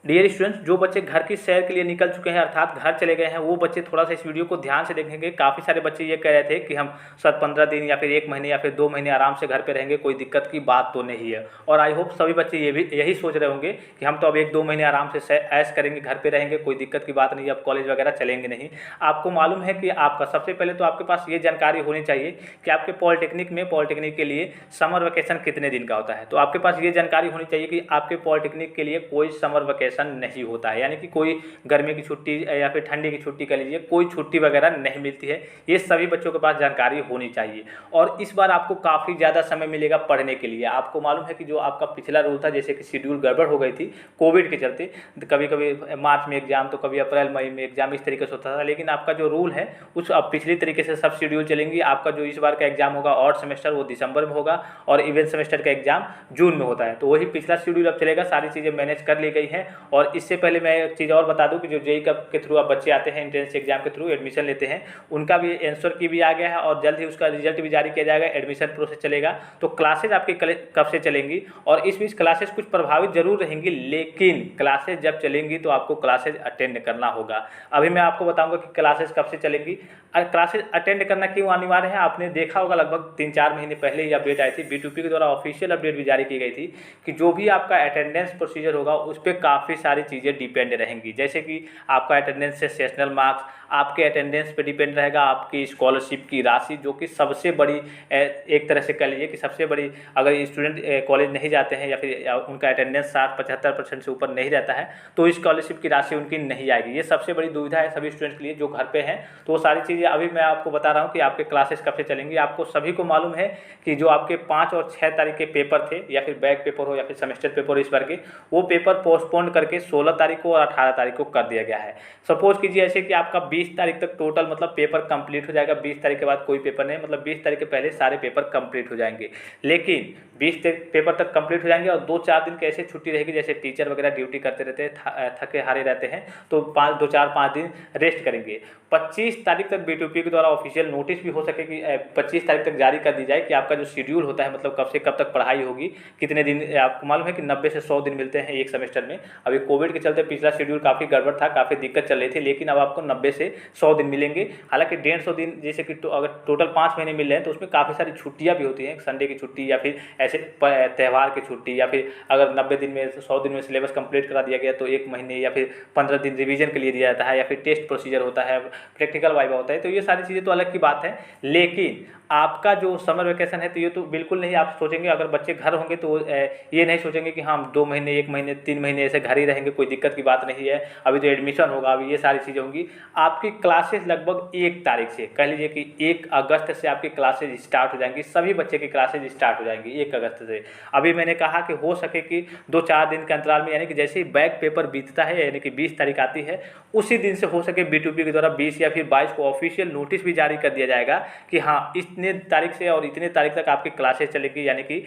Dear students, जो बच्चे घर की सैर के लिए निकल चुके हैं अर्थात घर चले गए हैं, वो बच्चे थोड़ा सा इस वीडियो को ध्यान से देखेंगे। काफ़ी सारे बच्चे ये कह रहे थे कि हम सर 15 दिन या फिर 1 महीने या फिर 2 महीने आराम से घर पे रहेंगे, कोई दिक्कत की बात तो नहीं है। और आई होप सभी बच्चे यही सोच रहे होंगे कि हम तो अब 1-2 महीने आराम से ऐश करेंगे, घर पर रहेंगे, कोई दिक्कत की बात नहीं है, अब कॉलेज वगैरह चलेंगे नहीं। आपको मालूम है कि आपका सबसे पहले तो आपके पास ये जानकारी होनी चाहिए कि आपके पॉलिटेक्निक के लिए समर वेकेशन कितने दिन का होता है। तो आपके पास ये जानकारी होनी चाहिए कि आपके पॉलिटेक्निक के लिए कोई समर वेकेशन नहीं होता है, यानी कि कोई गर्मी की छुट्टी या फिर ठंडी की छुट्टी कह लीजिए, कोई छुट्टी वगैरह नहीं मिलती है। ये सभी बच्चों के पास जानकारी होनी चाहिए। और इस बार आपको काफ़ी ज़्यादा समय मिलेगा पढ़ने के लिए। आपको मालूम है कि जो आपका पिछला रूल था, जैसे कि शेड्यूल गड़बड़ हो गई थी कोविड के चलते, कभी कभी मार्च में एग्जाम तो कभी अप्रैल मई में एग्जाम, इस तरीके से होता था। लेकिन आपका जो रूल है उस अब पिछली तरीके से सब शेड्यूल चलेंगी। आपका जो इस बार का एग्जाम होगा ऑड सेमेस्टर, वो दिसंबर में होगा और इवेंट सेमेस्टर का एग्जाम जून में होता है। तो वही पिछला शेड्यूल अब चलेगा, सारी चीज़ें मैनेज कर ली गई हैं। और इससे पहले मैं एक चीज़ और बता दूं कि जो जेईई के थ्रू अब बच्चे आते हैं, एंट्रेंस एग्जाम के थ्रू एडमिशन लेते हैं, उनका भी आंसर की भी आ गया है और जल्द ही उसका रिजल्ट भी जारी किया जाएगा, एडमिशन प्रोसेस चलेगा। तो क्लासेज आपकी कब से चलेंगी, और इस बीच क्लासेज कुछ प्रभावित जरूर रहेंगी, लेकिन क्लासेज जब चलेंगी तो आपको क्लासेज अटेंड करना होगा। अभी मैं आपको बताऊंगा कि क्लासेज कब से चलेंगी। क्लासेज अटेंड करना क्यों अनिवार्य है, आपने देखा होगा लगभग 3-4 महीने पहले ये अपडेट आई थी, B2P के द्वारा ऑफिशियल अपडेट भी जारी की गई थी कि जो भी आपका अटेंडेंस प्रोसीजर होगा उस पर काफ़ी सारी चीज़ें डिपेंड रहेंगी। जैसे कि आपका अटेंडेंस से सेशनल मार्क्स, आपके अटेंडेंस पे डिपेंड रहेगा आपकी स्कॉलरशिप की राशि, जो कि सबसे बड़ी एक तरह से कह लीजिए कि सबसे बड़ी, अगर स्टूडेंट कॉलेज नहीं जाते हैं या फिर उनका अटेंडेंस 60-75% से ऊपर नहीं रहता है तो स्कॉलरशिप की राशि उनकी नहीं आएगी। ये सबसे बड़ी दुविधा है सभी स्टूडेंट के लिए जो घर पे हैं। तो वो सारी चीज़ें अभी मैं आपको बता रहा हूँ कि आपके क्लासेस कब से चलेंगी। आपको सभी को मालूम है कि जो आपके 5 और 6 तारीख के पेपर थे, या फिर बैक पेपर हो या फिर सेमेस्टर पेपर हो इस बार के, वो पेपर पोस्टपोन करके 16 तारीख को और 18 तारीख को कर दिया गया है। सपोज कीजिए ऐसे कि आपका 20 तारीख तक टोटल मतलब पेपर कंप्लीट हो जाएगा, 20 तारीख के बाद कोई पेपर नहीं, मतलब 20 तारीख के पहले सारे पेपर कंप्लीट हो जाएंगे। लेकिन 20 पेपर तक कंप्लीट हो जाएंगे और 2-4 दिन की ऐसे छुट्टी रहेगी, जैसे टीचर वगैरह ड्यूटी करते रहते हैं, थके हारे रहते हैं, तो 2-4-5 दिन रेस्ट करेंगे। 25 तारीख तक B2P के द्वारा ऑफिशियल नोटिस भी हो सके कि 25 तारीख तक जारी कर दी जाए कि आपका जो शेड्यूल होता है, मतलब कब से कब तक पढ़ाई होगी, कितने दिन। आपको मालूम है कि 90 से 100 दिन मिलते हैं एक सेमेस्टर में। अभी कोविड के चलते पिछला शेड्यूल काफ़ी गड़बड़ था, काफ़ी दिक्कत चल रही थी, लेकिन अब आपको 90 से 100 दिन मिलेंगे। हालांकि 150 दिन, जैसे कि अगर टोटल 5 महीने मिल रहे हैं तो उसमें काफ़ी सारी छुट्टियाँ भी होती हैं, संडे की छुट्टी या फिर ऐसे त्यौहार की छुट्टी, या फिर अगर 90 दिन में 100 दिन में सिलेबस कंप्लीट करा दिया गया तो 1 महीने या फिर 15 दिन रिवीजन के लिए दिया जाता है, या फिर टेस्ट प्रोसीजर होता है, प्रैक्टिकल वाइवा होता है। तो ये सारी चीज़ें तो अलग की बात है। लेकिन आपका जो समर वेकेशन है तो ये तो बिल्कुल नहीं आप सोचेंगे, अगर बच्चे घर होंगे तो ये नहीं सोचेंगे कि हम 2 महीने 1 महीने 3 महीने ऐसे घर ही रहेंगे, कोई दिक्कत की बात नहीं है, अभी तो एडमिशन होगा, अभी ये सारी चीज़ें होंगी। आपकी क्लासेस लगभग 1 तारीख से, कह लीजिए कि 1 अगस्त से आपकी क्लासेज स्टार्ट हो जाएंगी, सभी बच्चे की क्लासेज स्टार्ट हो जाएंगी 1 अगस्त से। अभी मैंने कहा कि हो सके कि 2-4 दिन के अंतराल में, यानी कि जैसे ही बैक पेपर बीतता है, यानी कि 20 तारीख आती है, उसी दिन से हो सके B2P के द्वारा 20 या फिर 22 को ऑफिशियल नोटिस भी जारी कर दिया जाएगा कि हाँ इतने तारीख से और इतने तारीख तक आपकी क्लासेस चलेगी, यानी कि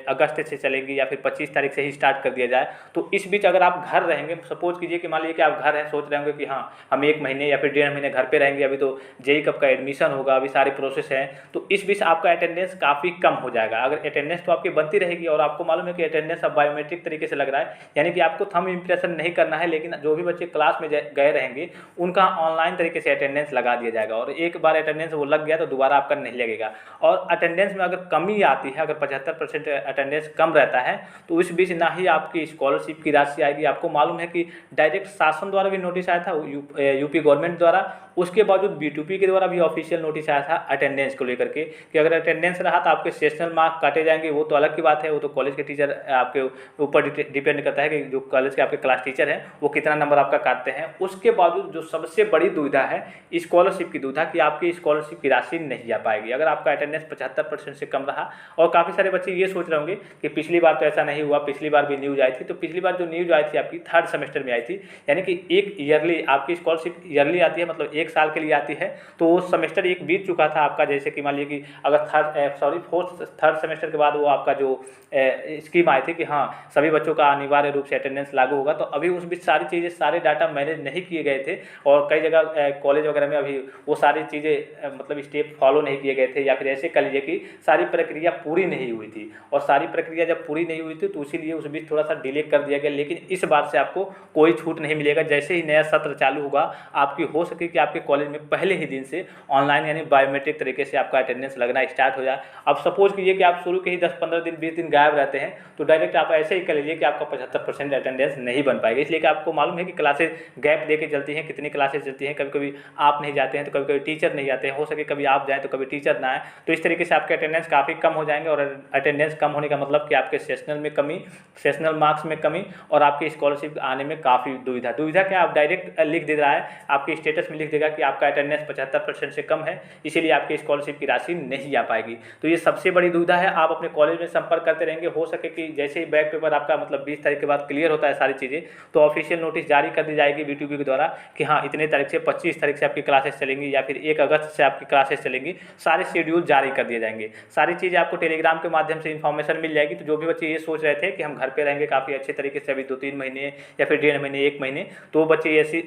अगस्त से चलेगी, या फिर 25 तारीख से ही स्टार्ट कर दिया जाए। तो इस बीच अगर आप घर रहेंगे, सपोज कीजिए कि मान लीजिए कि आप घर हैं, सोच रहे होंगे कि हाँ हम 1 महीने या फिर 1.5 महीने घर पे रहेंगे, अभी तो जेईई कब का एडमिशन होगा, अभी सारी प्रोसेस है, तो इस बीच आपका अटेंडेंस काफ़ी कम हो जाएगा। अगर अटेंडेंस तो आपकी बनती रहेगी, और आपको मालूम है कि अटेंडेंस अब बायोमेट्रिक तरीके से लग रहा है, यानी कि आपको थंब इंप्रेशन नहीं करना है, लेकिन जो भी बच्चे क्लास में गए रहेंगे उनका ऑनलाइन तरीके से अटेंडेंस लगा दिया जाएगा, और एक बार अटेंडेंस वो लग गया तो दोबारा आपका नहीं लगेगा। और अटेंडेंस में अगर कमी आती है, अगर 75% अटेंडेंस कम रहता है, तो इस बीच ना ही आपकी स्कॉलरशिप की राशि आएगी। आपको मालूम है कि डायरेक्ट शासन द्वारा भी नोटिस आया था, यूपी गवर्नमेंट द्वारा, उसके बावजूद B2P के द्वारा भी ऑफिशियल नोटिस आया था अटेंडेंस को लेकर के कि अगर अटेंडेंस रहा तो आपके सेशनल मार्क्स काटे जाएंगे। वो तो अलग की बात है, वो तो कॉलेज के टीचर आपके ऊपर डिपेंड करता है कि जो कॉलेज के आपके क्लास टीचर हैं वो कितना नंबर आपका काटते हैं। उसके बावजूद जो सबसे बड़ी दुविधा है स्कॉलरशिप की दुविधा, कि आपकी स्कॉलरशिप की राशि नहीं आ पाएगी अगर आपका अटेंडेंस 75% से कम रहा। और काफ़ी सारे बच्चे ये सोच रहे होंगे कि पिछली बार तो ऐसा नहीं हुआ, पिछली बार भी न्यूज़ आई थी, तो पिछली बार जो न्यूज़ आई थी आपकी 3rd सेमेस्टर में आई थी, यानी कि एक ईयरली आपकी स्कॉलरशिप ईयरली आती है, मतलब 1 साल के लिए आती है। तो वो सेमेस्टर एक बीत चुका था आपका, जैसे कि मान लीजिए कि अगर 4th सेमेस्टर के बाद वो आपका जो स्कीम आई थी कि हाँ सभी बच्चों का अनिवार्य रूप से अटेंडेंस लागू होगा, तो अभी उस बीच सारी चीज़ें, सारे डाटा मैनेज नहीं किए गए थे, और कई जगह कॉलेज वगैरह में अभी वो सारी चीज़ें मतलब स्टेप फॉलो नहीं किए गए थे, या फिर ऐसे कह लीजिए कि सारी प्रक्रिया पूरी नहीं हुई थी। और सारी प्रक्रिया जब पूरी नहीं हुई थी तो इसीलिए उस बीच थोड़ा सा डिले कर दिया गया। लेकिन इस बार से आपको कोई छूट नहीं मिलेगा। जैसे ही नया सत्र चालू होगा, आपकी हो सके कि आपके कॉलेज में पहले ही दिन से ऑनलाइन यानी बायोमेट्रिक तरीके से आपका अटेंडेंस लगना स्टार्ट हो जाए। अब सपोज कीजिए कि आप शुरू के ही 10-15 दिन 20 दिन गायब रहते हैं, तो डायरेक्ट आप ऐसे ही कर लीजिए कि आपका 75% अटेंडेंस नहीं बन पाएगा। इसलिए कि आपको मालूम है कि क्लासेज गैप दे के चलती हैं, कितनी क्लासेज चलती हैं, कभी कभी आप नहीं जाते हैं तो कभी कभी टीचर नहीं आते हैं, हो सके कभी आप जाएँ तो कभी टीचर ना आए। तो इस तरीके से आपके अटेंडेंस काफ़ी कम हो जाएंगे। और अटेंडेंस कम होने का मतलब कि आपके सेशनल में कमी, सेशनल मार्क्स में कमी, और आपकी स्कॉलरशिप आने में काफ़ी दुविधा क्या आप डायरेक्ट लिख दे रहा है, आपके स्टेटस में लिख देगा कि आपका अटेंडेंस 75% से कम है, इसीलिए आपकी स्कॉलरशिप की राशि नहीं आ पाएगी। तो ये सबसे बड़ी दुविधा है। आप अपने कॉलेज में संपर्क करते रहेंगे। हो सके कि जैसे ही बैक पेपर आपका मतलब 20 तारीख के बाद क्लियर होता है सारी चीज़ें, तो ऑफिशियल नोटिस जारी कर दी जाएगी बीटीपी के द्वारा कि हाँ इतने तारीख से 25 तारीख से आपकी क्लासेस चलेंगी, या फिर 1 अगस्त से आपकी क्लासेस चलेंगी। सारे शेड्यूल जारी कर दिए जाएंगे। सारी चीज़ें आपको टेलीग्राम के माध्यम से इन्फॉर्मेशन मिल जाएगी। तो जो भी बच्चे ये सोच रहे थे कि हम घर पे रहेंगे काफ़ी अच्छे तरीके से अभी 2-3 महीने या फिर 1.5 महीने 1 महीने, तो बच्चे ऐसी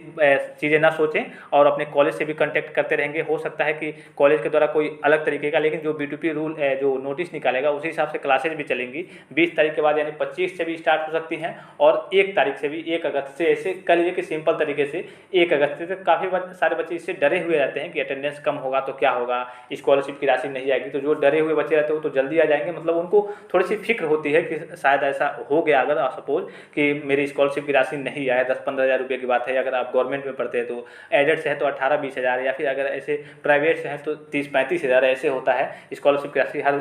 चीज़ें ना सोचें और अपने कॉलेज से भी कॉन्टैक्ट करते रहेंगे। हो सकता है कि कॉलेज के द्वारा कोई अलग तरीके का, लेकिन जो बीटीपी रूल जो नोटिस निकालेगा उसी हिसाब से क्लासेज भी चलेंगी। 20 तारीख के बाद यानी 25 से भी स्टार्ट हो सकती हैं, और 1 तारीख से भी, 1 अगस्त से, ऐसे कह लीजिए कि सिंपल तरीके से 1 अगस्त से। तो काफ़ी सारे बच्चे इससे डरे हुए रहते हैं कि अटेंडेंस कम होगा तो क्या होगा, स्कॉलरशिप की राशि नहीं आएगी। तो जो डरे हुए बच्चे रहते हैं वो तो जल्दी आ जाएंगे, मतलब उनको थोड़ी सी फिक्र होती है कि शायद ऐसा हो गया अगर सपोज कि मेरी स्कॉलरशिप की राशि नहीं आए, 10-15 हज़ार रुपये की बात है। अगर आप गवर्नमेंट में पढ़ते हैं तो एडेड से है तो 18-20 हज़ार, या फिर अगर ऐसे प्राइवेट से हैं तो 30-35 हज़ार ऐसे होता है। स्कॉलरशिप की राशि हर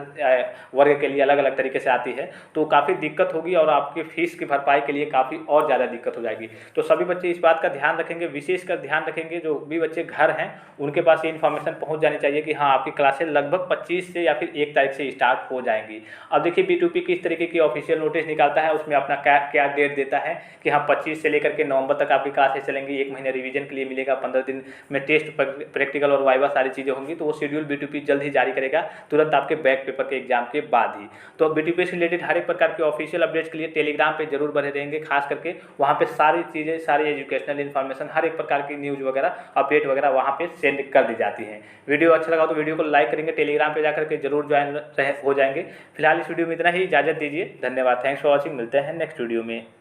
वर्ग के लिए अलग अलग तरीके से आती है, तो काफ़ी दिक्कत होगी और आपकी फीस की भरपाई के लिए काफ़ी और ज़्यादा दिक्कत हो जाएगी। तो सभी बच्चे इस बात का ध्यान रखेंगे, विशेषकर ध्यान रखेंगे जो भी बच्चे घर हैं उनके पास ये इन्फॉर्मेशन पहुंच जानी चाहिए कि हाँ आपकी क्लासेस लगभग 25 से या फिर 1 तारीख से स्टार्ट हो जाएंगी। अब देखिए बीटीपी किस तरीके की ऑफिशियल नोटिस निकालता है, उसमें अपना क्या डेट देता है कि हाँ 25 से लेकर के नवंबर तक आपकी क्लासेस चलेंगी, 1 महीने रिवीजन के लिए मिलेगा, 15 दिन में टेस्ट, प्रैक्टिकल और वाइवा सारी चीज़ें होंगी। तो वो शेड्यूल बीटीपी जल्द ही जारी करेगा, तुरंत आपके बैक पेपर के एग्जाम के बाद ही। तो बीटीपी से रिलेटेड हर एक प्रकार के ऑफिशियल अपडेट्स के लिए टेलीग्राम पे जरूर बने रहेंगे, खास करके वहाँ पे सारी चीज़ें, सारी एजुकेशनल इन्फॉर्मेशन, हर एक प्रकार की न्यूज़ वगैरह, अपडेट वगैरह वहाँ पे सेंड कर दी जाती है। वीडियो अच्छा लगा तो वीडियो को लाइक करेंगे, टेलीग्राम पे जाकर के जरूर ज्वाइन हो जाएंगे। फिलहाल इस वीडियो में इतना ही, इजाज़त दीजिए, धन्यवाद, थैंक्स फॉर वॉचिंग, मिलते हैं नेक्स्ट वीडियो में।